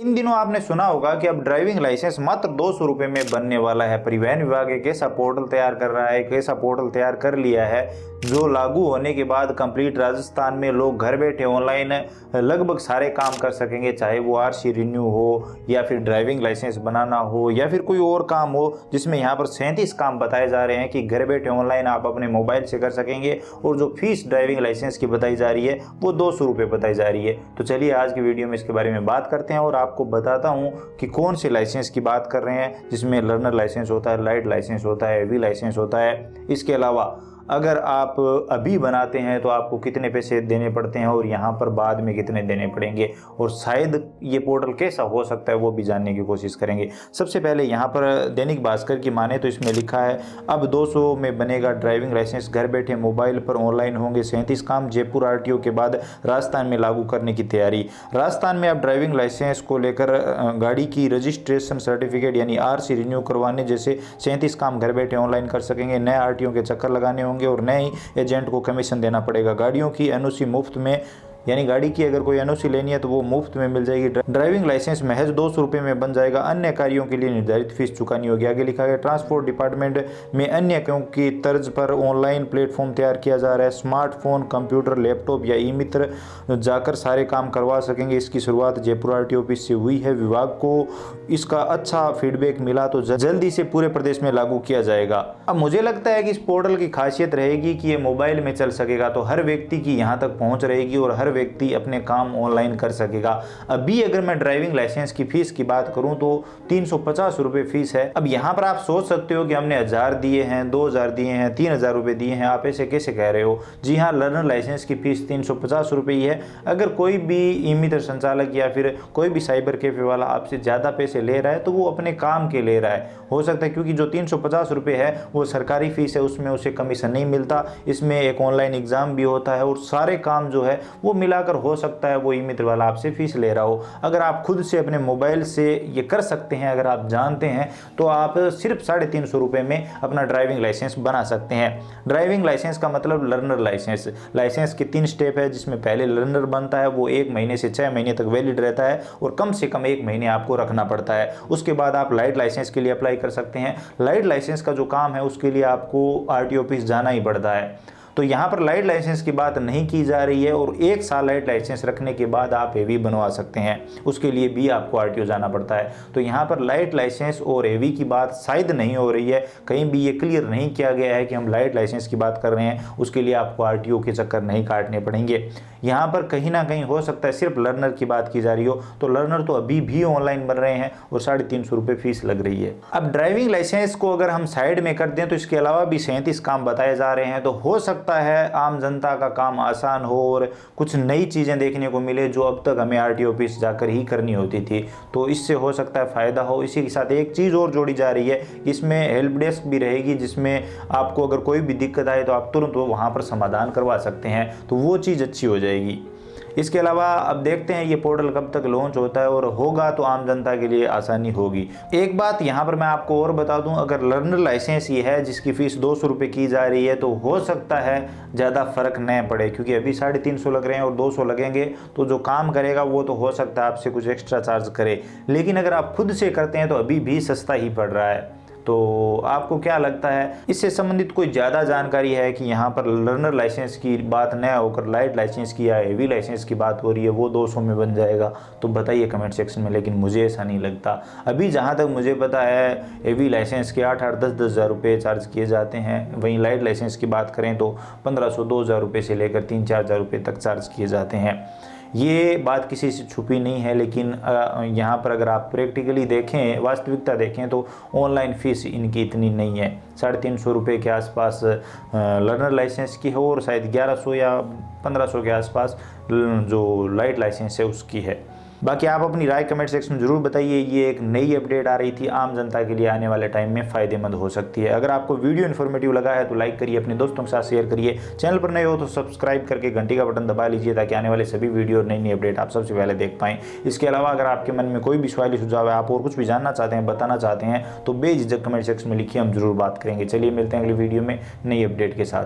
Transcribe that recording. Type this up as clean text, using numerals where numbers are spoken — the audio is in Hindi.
इन दिनों आपने सुना होगा कि अब ड्राइविंग लाइसेंस मात्र 200 रुपये में बनने वाला है। परिवहन विभाग एक ऐसा पोर्टल तैयार कर रहा है, एक ऐसा पोर्टल तैयार कर लिया है जो लागू होने के बाद कंप्लीट राजस्थान में लोग घर बैठे ऑनलाइन लगभग सारे काम कर सकेंगे, चाहे वो आरसी रिन्यू हो या फिर ड्राइविंग लाइसेंस बनाना हो या फिर कोई और काम हो, जिसमें यहाँ पर 37 काम बताए जा रहे हैं कि घर बैठे ऑनलाइन आप अपने मोबाइल से कर सकेंगे। और जो फीस ड्राइविंग लाइसेंस की बताई जा रही है वो 200 रुपये बताई जा रही है। तो चलिए आज की वीडियो में इसके बारे में बात करते हैं और आपको बताता हूँ कि कौन से लाइसेंस की बात कर रहे हैं, जिसमें लर्नर लाइसेंस होता है, लाइट लाइसेंस होता है, हेवी लाइसेंस होता है। इसके अलावा अगर आप अभी बनाते हैं तो आपको कितने पैसे देने पड़ते हैं और यहाँ पर बाद में कितने देने पड़ेंगे, और शायद ये पोर्टल कैसा हो सकता है वो भी जानने की कोशिश करेंगे। सबसे पहले यहाँ पर दैनिक भास्कर की माने तो इसमें लिखा है अब 200 में बनेगा ड्राइविंग लाइसेंस, घर बैठे मोबाइल पर ऑनलाइन होंगे 37 काम, जयपुर आरटीओ के बाद राजस्थान में लागू करने की तैयारी। राजस्थान में अब ड्राइविंग लाइसेंस को लेकर गाड़ी की रजिस्ट्रेशन सर्टिफिकेट यानी आरसी रिन्यू करवाने जैसे 37 काम घर बैठे ऑनलाइन कर सकेंगे। नए आरटीओ के चक्कर लगाने होंगे और नए ही एजेंट को कमीशन देना पड़ेगा। गाड़ियों की एनओसी मुफ्त में, यानी गाड़ी की अगर कोई एनओसी लेनी है तो वो मुफ्त में मिल जाएगी। ड्राइविंग लाइसेंस महज 200 रुपये में बन जाएगा। अन्य कार्यों के लिए निर्धारित फीस चुकानी होगी। आगे लिखा गया ट्रांसपोर्ट डिपार्टमेंट में अन्य कार्यों की तर्ज पर ऑनलाइन प्लेटफॉर्म तैयार किया जा रहा है। स्मार्टफोन, कंप्यूटर, लैपटॉप या ई मित्र जाकर सारे काम करवा सकेंगे। इसकी शुरुआत जयपुर आरटीओ ऑफिस से हुई है। विभाग को इसका अच्छा फीडबैक मिला तो जल्दी से पूरे प्रदेश में लागू किया जाएगा। अब मुझे लगता है कि इस पोर्टल की खासियत रहेगी कि ये मोबाइल में चल सकेगा, तो हर व्यक्ति की यहाँ तक पहुँच रहेगी और हर व्यक्ति अपने काम ऑनलाइन कर सकेगा। अभी अगर मैं ड्राइविंग लाइसेंस की फीस की बात करूं तो 350 रुपये फीस है। अब यहाँ पर आप सोच सकते हो कि हमने 1000 दिए हैं, 2000 दिए हैं, 3000 रुपये दिए हैं, आप ऐसे कैसे कह रहे हो। जी हाँ, लर्नर लाइसेंस की फीस 350 रुपये ही है। अगर कोई भी ई मित्र संचालक या फिर कोई भी साइबर कैफे वाला आपसे ज़्यादा पैसे ले रहा है तो वो अपने काम के ले रहा है, हो सकता है क्योंकि जो 350 रुपये है वो सरकारी फीस है, उसमें उसे कमीशन नहीं मिलता। इसमें एक ऑनलाइन एग्जाम भी होता है और सारे काम जो है वो मिलाकर हो सकता है वो ई मित्र वाला आपसे फीस ले रहा हो। अगर आप खुद से अपने मोबाइल से ये कर सकते हैं, अगर आप जानते हैं, तो आप सिर्फ 350 रुपये में अपना ड्राइविंग लाइसेंस बना सकते हैं। ड्राइविंग लाइसेंस का मतलब लर्नर लाइसेंस। लाइसेंस के 3 स्टेप है, जिसमें पहले लर्नर बनता है, वो 1 महीने से 6 महीने तक वैलिड रहता है और कम से कम 1 महीने आपको रखना पड़ता है। उसके बाद आप लाइट लाइसेंस के लिए अप्लाई कर सकते हैं। लाइट लाइसेंस का जो काम है उसके लिए आपको आरटीओ ऑफिस जाना ही पड़ता है। तो यहाँ पर लाइट लाइसेंस की बात नहीं की जा रही है और 1 साल लाइट लाइसेंस रखने के बाद आप हेवी बनवा सकते हैं, उसके लिए भी आपको आरटीओ जाना पड़ता है। तो यहाँ पर लाइट लाइसेंस और हेवी की बात शायद नहीं हो रही है, कहीं भी ये क्लियर नहीं किया गया है कि हम लाइट लाइसेंस की बात कर रहे हैं, उसके लिए आपको आरटीओ के चक्कर नहीं काटने पड़ेंगे। यहाँ पर कहीं ना कहीं हो सकता है सिर्फ लर्नर की बात की जा रही हो, तो लर्नर तो अभी भी ऑनलाइन बन रहे हैं और 350 रुपये फीस लग रही है। अब ड्राइविंग लाइसेंस को अगर हम साइड में कर दें तो इसके अलावा भी 37 काम बताए जा रहे हैं, तो हो सकता है आम जनता का काम आसान हो और कुछ नई चीज़ें देखने को मिले जो अब तक हमें आरटीओ ऑफिस जाकर ही करनी होती थी, तो इससे हो सकता है फ़ायदा हो। इसी के साथ एक चीज़ और जोड़ी जा रही है, इसमें हेल्प डेस्क भी रहेगी, जिसमें आपको अगर कोई भी दिक्कत आए तो आप तुरंत वहाँ पर समाधान करवा सकते हैं, तो वो चीज़ अच्छी हो जाएगी। इसके अलावा अब देखते हैं ये पोर्टल कब तक लॉन्च होता है, और होगा तो आम जनता के लिए आसानी होगी। एक बात यहाँ पर मैं आपको और बता दूं, अगर लर्नर लाइसेंस ये है जिसकी फ़ीस 200 रुपये की जा रही है, तो हो सकता है ज़्यादा फ़र्क न पड़े, क्योंकि अभी 350 लग रहे हैं और 200 लगेंगे, तो जो काम करेगा वो तो हो सकता है आपसे कुछ एक्स्ट्रा चार्ज करे। लेकिन अगर आप खुद से करते हैं तो अभी भी सस्ता ही पड़ रहा है। तो आपको क्या लगता है, इससे संबंधित कोई ज़्यादा जानकारी है कि यहाँ पर लर्नर लाइसेंस की बात न होकर लाइट लाइसेंस की या हेवी लाइसेंस की बात हो रही है, वो 200 में बन जाएगा, तो बताइए कमेंट सेक्शन में। लेकिन मुझे ऐसा नहीं लगता। अभी जहाँ तक मुझे पता है हेवी लाइसेंस के 8-8, 10-10 हज़ार रुपये चार्ज किए जाते हैं। वहीं लाइट लाइसेंस की बात करें तो 1500, 2000 रुपये से लेकर 3-4 हज़ार रुपये तक चार्ज किए जाते हैं। ये बात किसी से छुपी नहीं है, लेकिन यहाँ पर अगर आप प्रैक्टिकली देखें, वास्तविकता देखें, तो ऑनलाइन फ़ीस इनकी इतनी नहीं है। 350 रुपये के आसपास लर्नर लाइसेंस की है और शायद 1100 या 1500 के आसपास जो लाइट लाइसेंस है उसकी है। बाकी आप अपनी राय कमेंट सेक्शन में ज़रूर बताइए। ये एक नई अपडेट आ रही थी, आम जनता के लिए आने वाले टाइम में फ़ायदेमंद हो सकती है। अगर आपको वीडियो इन्फॉर्मेटिव लगा है तो लाइक करिए, अपने दोस्तों के साथ शेयर करिए। चैनल पर नए हो तो सब्सक्राइब करके घंटी का बटन दबा लीजिए, ताकि आने वाले सभी वीडियो और नई नई अपडेट आप सबसे पहले देख पाएँ। इसके अलावा अगर आपके मन में कोई भी सवाल सुझाव है, आप और कुछ भी जानना चाहते हैं, बताना चाहते हैं, तो बेझिझक कमेंट सेक्शन में लिखिए, हम जरूर बात करेंगे। चलिए मिलते हैं अगली वीडियो में नई अपडेट के साथ।